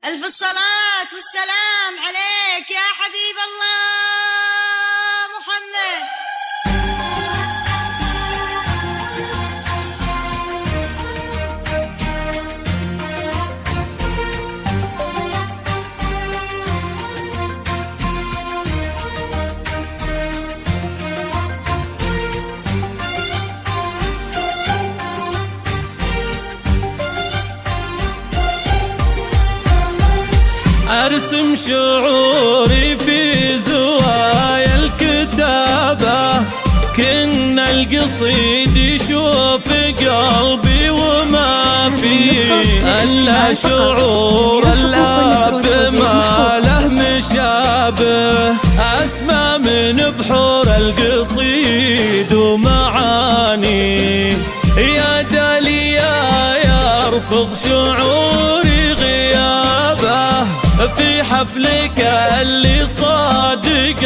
ألف الصلاة والسلام عليك يا حبيب الله محمد. أرسم شعوري في زوايا الكتابة، كنا القصيد يشوف قلبي وما فيه إلا شعور الأب ما له مشابه، أسمى من بحور القصيد ومعاني يا داليا يرفض شعوري غيابه في حفلك اللي صادق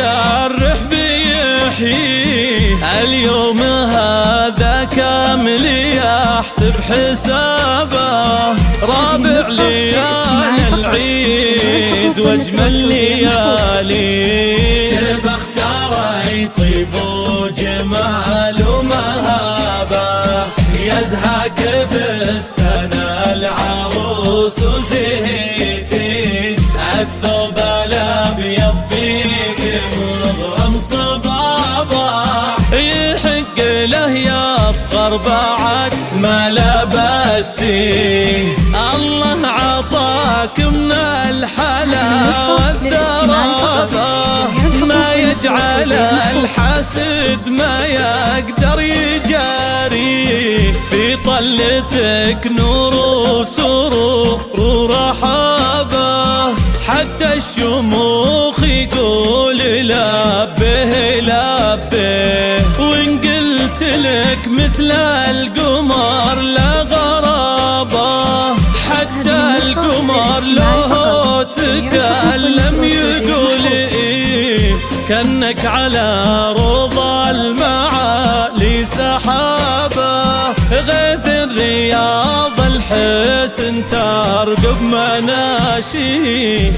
الرحب يحيي. اليوم هذا كامل يحسب حسابه، رابع ليالي العيد واجمل ليالي، تبى اختار يطيب وجمال ومهابه، يزهق فستان العروس وزهيتي، الثوب الابيض فيك مغرم صبابه، يحق له يفخر بعد ما لبستي. الله عطاك من الحلا والذرابه، ما يجعل الحاسد ما يقدر يجاري، في طلتك نور وسرور ورحابه، حتى الشموخ يقول لبه لبه، وإن قلت لك مثل القمر لا غرابة، حتى القمر له تكلم يقول إيه، كأنك على روض المعالي سحابة، غيث الرياض الحسن ترقب مناشي.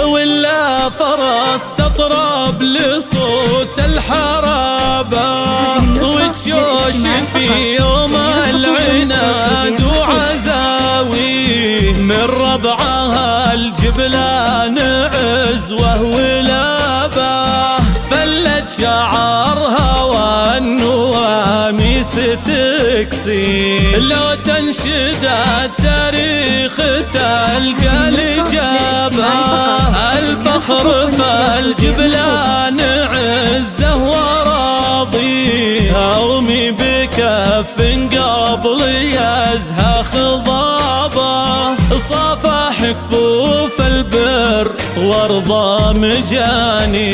ولا فرس تطرب لصوت الحرابة، وتشوش في يوم العناد وعزاوي، من ربعها الجبلان عزوه ولابه، فلت شعرها والنواميس تكسي، لو تنشد التاريخ تلقى الإجابة، الفخر فالجبلان عزه وراضي، أومي بكف قبل يزهى خضابه، صافح كفوف البر وارضى مجاني،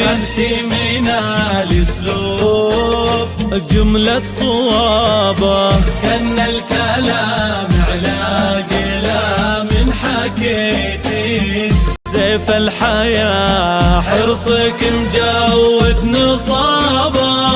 خذتي من الاسلوب جملة صوابه، كان الكلام علاج لا من حكيتي، سيف الحياة حرصك مجود نصابه،